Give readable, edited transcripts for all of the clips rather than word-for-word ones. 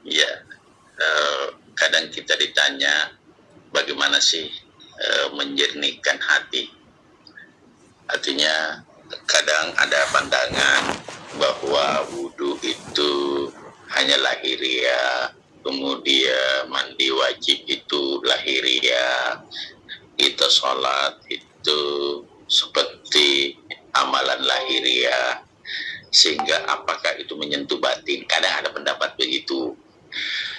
Ya, kadang kita ditanya bagaimana sih menjernihkan hati. Artinya kadang ada pandangan bahwa wudhu itu hanya lahiriah, kemudian mandi wajib itu lahiriah, kita sholat itu seperti amalan lahiriah, sehingga apakah itu menyentuh batin? Kadang ada pendapat begitu,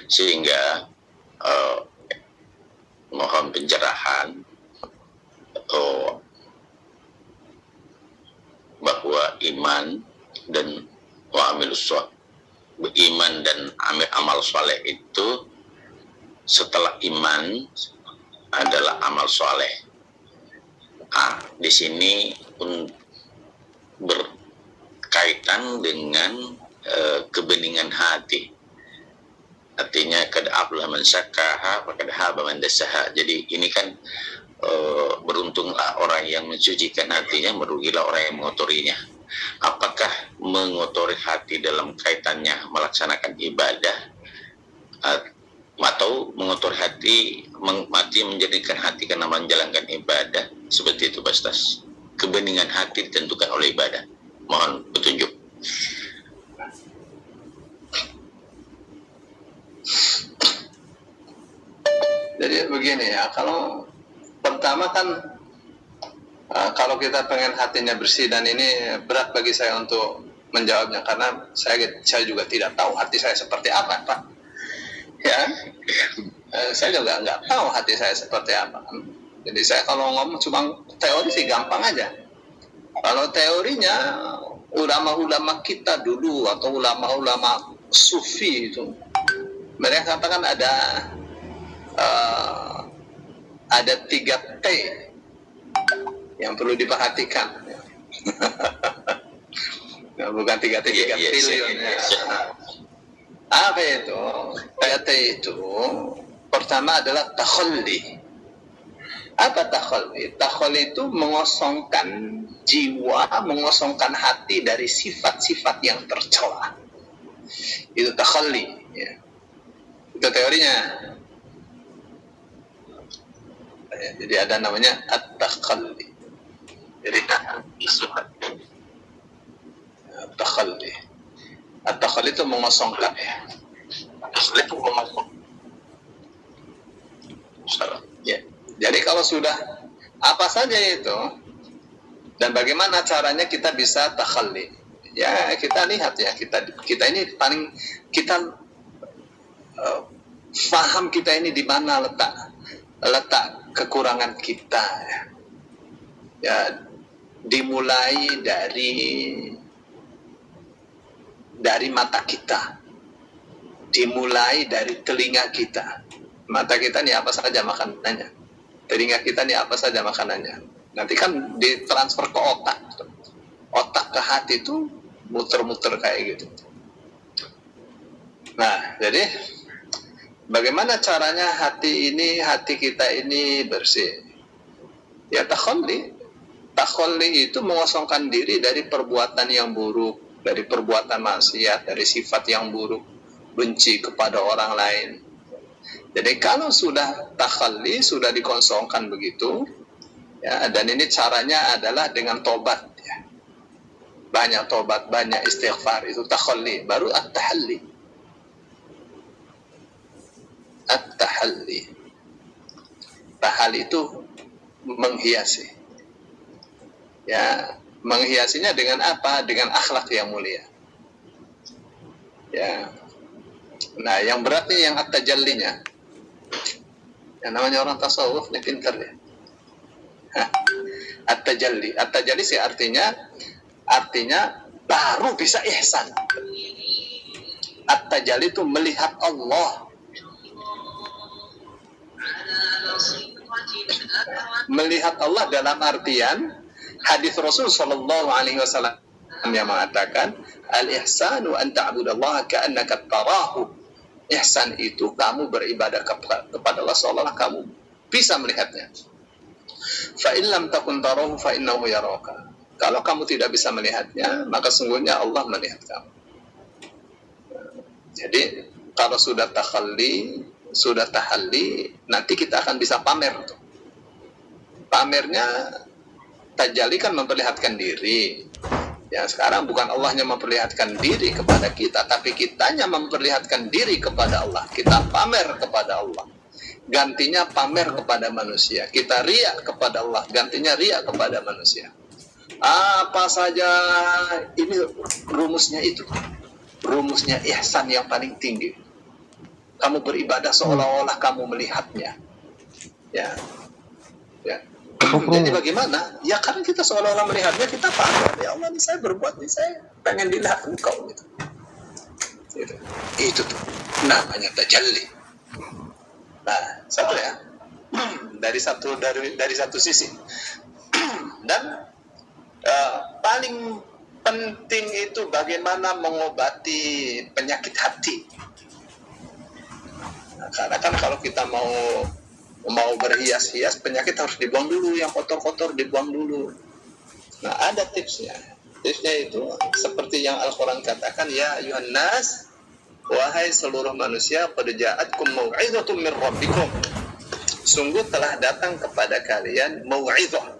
sehingga mohon pencerahan bahwa iman dan beriman dan amal soleh itu setelah iman adalah amal soleh. Di sini berkaitan dengan kebeningan hati. Artinya kad aflaha man zakkaha wa kad khaba man dassaha. Jadi ini kan beruntunglah orang yang mensucikan hatinya, merugilah orang yang mengotorinya. Apakah mengotori hati dalam kaitannya melaksanakan ibadah, atau mengotori hati menjadikan hati karena menjalankan ibadah? Seperti itu, Pak Ustaz. Kebeningan hati ditentukan oleh ibadah. Mohon petunjuk. Jadi begini ya, kalau pertama kan kalau kita pengen hatinya bersih, dan ini berat bagi saya untuk menjawabnya karena saya juga tidak tahu hati saya seperti apa, Pak. Ya, saya juga nggak tahu hati saya seperti apa. Jadi saya kalau ngomong cuma teori sih gampang aja. Kalau teorinya ulama-ulama kita dulu atau ulama-ulama sufi itu, mereka katakan ada 3 T yang perlu diperhatikan. Nah, bukan 3 triliun. Apa itu? 3 T itu pertama adalah takhalli. Apa takhalli? Takhalli itu mengosongkan jiwa, mengosongkan hati dari sifat-sifat yang tercela. Itu takhalli. Ya. Itu teorinya. Jadi ada namanya at-takhalli. Jadi at-takhalli. At-takhalli itu mengosongkan ya. Itu mengosongkan. Ya. Jadi kalau sudah apa saja itu, dan bagaimana caranya kita bisa takhalli? Ya kita lihat ya, kita ini paling kita paham kita ini di mana letak kekurangan kita. Ya, dimulai dari mata kita, dimulai dari telinga kita. Mata kita nih apa saja makanannya, telinga kita nih apa saja makanannya. Nanti kan ditransfer ke otak ke hati itu muter-muter kayak gitu. Nah, jadi bagaimana caranya hati kita ini bersih? Ya takhalli. Takhalli itu mengosongkan diri dari perbuatan yang buruk, dari perbuatan maksiat, dari sifat yang buruk, benci kepada orang lain. Jadi kalau sudah takhalli, sudah dikosongkan begitu, ya, dan ini caranya adalah dengan tobat. Ya. Banyak tobat, banyak istighfar, itu takhalli. Baru at-tahalli. At-tahalli. Tahalli itu menghiasi. Ya, menghiasinya dengan apa? Dengan akhlak yang mulia. Ya. Nah, yang berat nih yang at-tajallinya. Yang namanya orang tasawuf, ini pintar ya. At-tajalli. At-tajalli sih artinya baru bisa ihsan. At-tajalli itu melihat Allah. Melihat Allah dalam artian hadis Rasul sallallahu alaihi wasallam yang mengatakan al-ihsanu an ta'budallaha ka'annaka tarahu. Ihsan itu kamu beribadah kepada Allah seolah-olah kamu bisa melihatnya. Fa in lam takun tarahu fa innahu yaraka. Kalau kamu tidak bisa melihatnya, maka sungguhnya Allah melihat kamu. Jadi Kalau sudah takhalli, sudah tahalli, nanti kita akan bisa pamer. Pamernya tajalli kan memperlihatkan diri. Ya, sekarang bukan Allahnya memperlihatkan diri kepada kita, tapi kitanya memperlihatkan diri kepada Allah. Kita pamer kepada Allah, gantinya pamer kepada manusia. Kita riya kepada Allah, gantinya riya kepada manusia. Apa saja ini rumusnya itu. Rumusnya ihsan yang paling tinggi. Kamu beribadah seolah-olah kamu melihatnya. Ya. Ya. Jadi bagaimana? Ya karena kita seolah-olah melihatnya, kita pamer. Ya Allah, ini saya berbuat, ini saya pengen dilihat engkau gitu. Itu tuh namanya tajalli. Nah, satu ya. Dari satu sisi. Dan paling penting itu bagaimana mengobati penyakit hati. Nah, karena kan kalau kita mau berhias-hias, penyakit harus dibuang dulu, yang kotor-kotor dibuang dulu. Nah, ada tipsnya. Tipsnya itu seperti yang Al-Quran katakan, ya ayuhan nas, wahai seluruh manusia, qad ja'atkum mau'izatun min rabbikum. Sungguh telah datang kepada kalian mau'izah.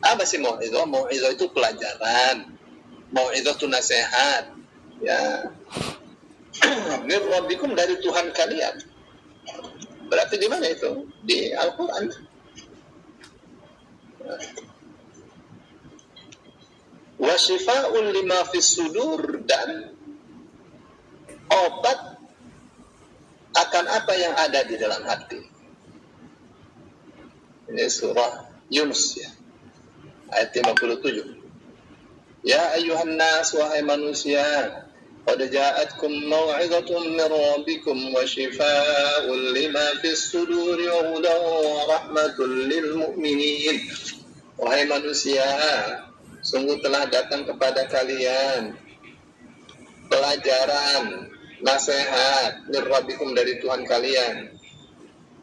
Apa sih mau'izah? Mau'izah itu pelajaran. Mau'izah itu nasihat. Ya. Min rabbikum, dari Tuhan kalian. Berarti di mana itu? Di Al-Quran. Wa shifa'un lima fis sudur, dan obat akan apa yang ada di dalam hati. Ini surah Yunus ya. Ayat 57. Ya ayuhan nas, wahai manusia, qad ja'atkum mau'izatun min rabbikum wa shifaa'un lima fis suduri wa hudan wa rahmatul lil mu'minin. Wahai manusia, sungguh telah datang kepada kalian pelajaran, nasihat min rabbikum, dari Tuhan kalian.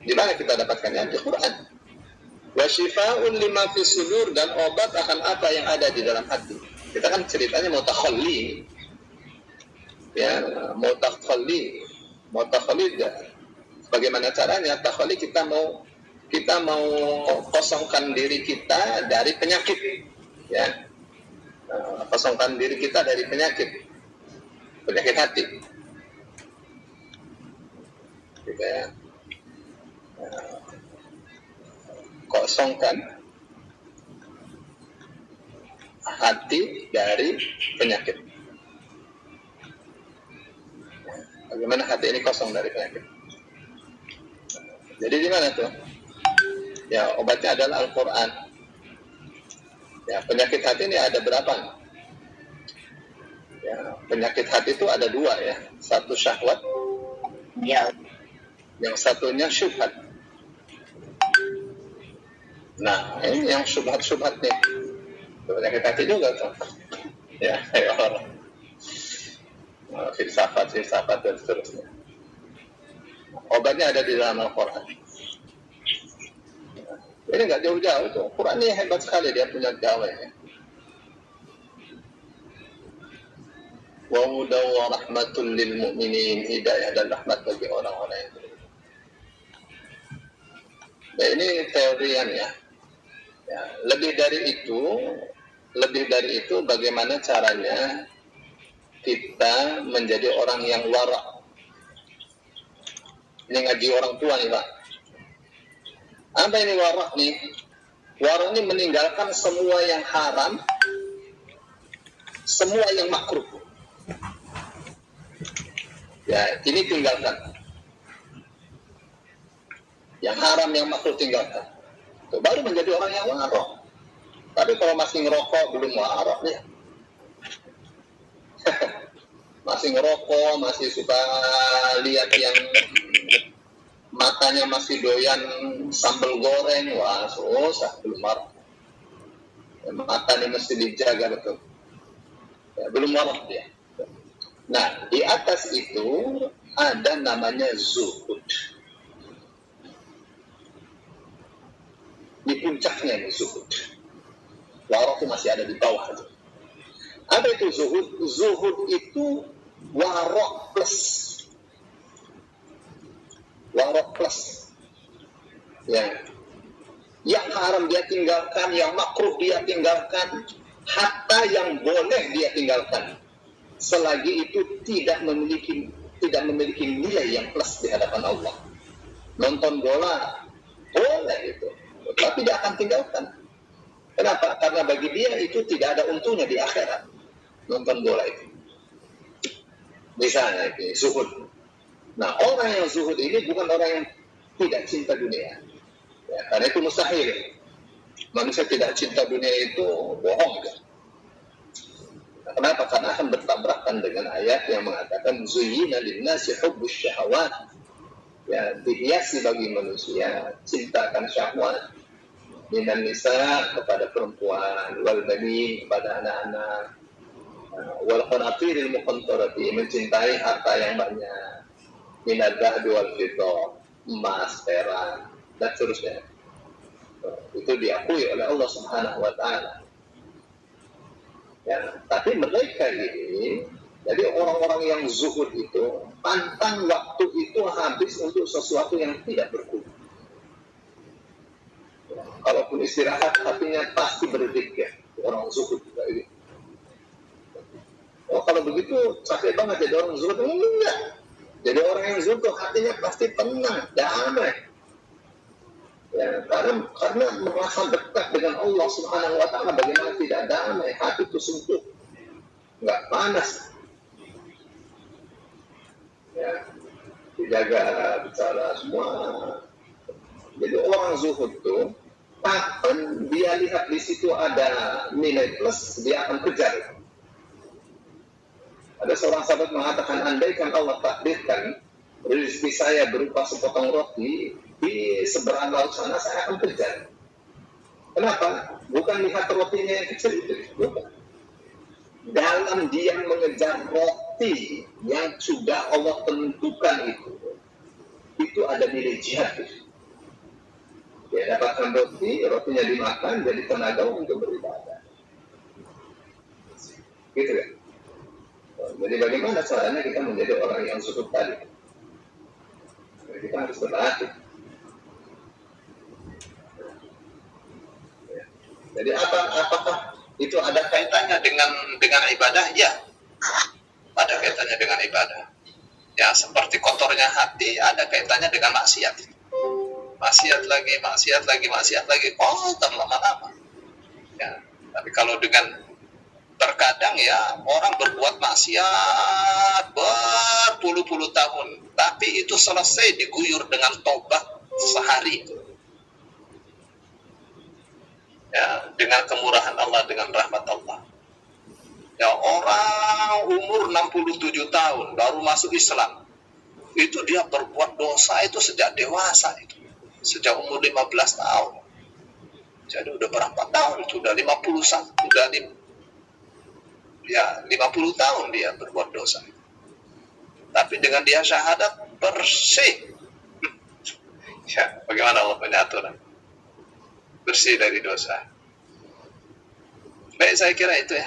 Di mana kita dapatkannya? Di Quran. Wa shifaa'un lima fis sudur, dan obat akan apa yang ada di dalam hati. Kita kan ceritanya mau takhalli. Ya, mau takhalli ya. Bagaimana caranya takhalli? Kita mau kosongkan diri kita dari penyakit, ya. Kosongkan diri kita dari penyakit hati. Kita kosongkan hati dari penyakit. Bagaimana hati ini kosong dari penyakit? Jadi di mana tuh? Ya, obatnya adalah Al-Quran. Ya, penyakit hati ini ada berapa? Ya, penyakit hati itu ada dua ya. Satu syahwat, ya. Yang satunya syubhat. Nah, ini yang syubhat nih. Penyakit hati juga tuh. Ya, ya Allah. Filsafat dan seterusnya. Obatnya ada di dalam Al-Quran. Ini nggak jauh-jauh tuh. Quran ini hebat sekali, dia punya dawai. Ya. Wa hudan wa rahmatul lil mu'minin, hidayah dan rahmat bagi orang-orang yang beriman. Nah, ini teorian ya. Ya. Lebih dari itu bagaimana caranya kita menjadi orang yang wara'. Ini ngaji orang tua nih Pak. Apa ini wara' nih? Wara' ini meninggalkan semua yang haram, semua yang makruh. Ya, ini tinggalkan. Yang haram, yang makruh tinggalkan. Itu baru menjadi orang yang wara'. Tapi kalau masih ngerokok belum wara' ya. Masih ngerokok, masih suka lihat yang matanya masih doyan sambal goreng, wah susah, belum marah. Mata ini mesti dijaga betul. Ya, belum marah dia. Nah, di atas itu ada namanya zuhud. Di puncaknya ini zuhud. Warok itu masih ada di bawah. Apa itu zuhud? Zuhud itu warok plus. plus. Ya. Yang haram dia tinggalkan, yang makruh dia tinggalkan, hatta yang boleh dia tinggalkan. Selagi itu tidak memiliki nilai yang plus di hadapan Allah. Nonton bola boleh itu, tapi dia akan tinggalkan. Kenapa? Karena bagi dia itu tidak ada untungnya di akhirat. Nonton bola itu. Misalnya itu zuhud. Nah, orang yang zuhud ini bukan orang yang tidak cinta dunia. Ya, karena itu mustahil. Manusia tidak cinta dunia itu bohong. Ya. Nah, kenapa? Karena akan bertabrakan dengan ayat yang mengatakan zuyyina linnasi hubbus syahawat. Ya, dihiasi bagi manusia cinta akan syahwat. Minan nisa kepada perempuan, wal bani kepada anak-anak, wal qanatiril muqantarati mencintai harta yang banyak, minad dhahbi wal fiddah emas, perak dan seterusnya. Itu diakui oleh Allah Subhanahu wa taala. Ya, tapi mereka ini, jadi orang-orang yang zuhud itu pantang waktu itu habis untuk sesuatu yang tidak berguna. Ya, kalaupun istirahat hatinya pasti berzikir. Orang zuhud juga ini. Oh, kalau begitu capek banget jadi orang zuhud. Enggak. Jadi orang yang zuhud hatinya pasti tenang, damai. Ya, karena merasa dekat dengan Allah Subhanahu wa taala, bagaimana tidak damai, hati itu suntuk, enggak panas. Ya, dijaga bicara semua. Jadi orang zuhud itu kapan dia lihat di situ ada nilai plus, dia akan kejar. Ada seorang sahabat mengatakan, andaikan Allah takdirkan rezeki saya berupa sepotong roti di seberang laut sana, saya akan kejar. Kenapa? Bukan lihat rotinya yang kecil itu, bukan. Dalam dia mengejar roti yang sudah Allah tentukan itu ada nilai jihad. Dia dapatkan roti, rotinya dimakan, jadi tenaga untuk beribadah. Gitu kan? Jadi bagaimana caranya kita menjadi orang yang zuhud tadi? Kita harus berlatih. Jadi apakah itu ada kaitannya dengan ibadah? Ya, ada kaitannya dengan ibadah. Ya, seperti kotornya hati ada kaitannya dengan maksiat. Maksiat lagi, kotor lama-lama. Ya, tapi kalau dengan terkadang ya orang berbuat maksiat berpuluh-puluh tahun, tapi itu selesai diguyur dengan tobat sehari. Ya, dengan kemurahan Allah, dengan rahmat Allah. Ya, orang umur 67 tahun baru masuk Islam, itu dia berbuat dosa itu sejak dewasa itu. Sejak umur 15 tahun. Jadi udah berapa tahun? Sudah 50 tahun dia berbuat dosa. Tapi dengan dia syahadat bersih. Ya, bagaimana Allah mengatur? Bersih dari dosa. Baik, saya kira itu ya.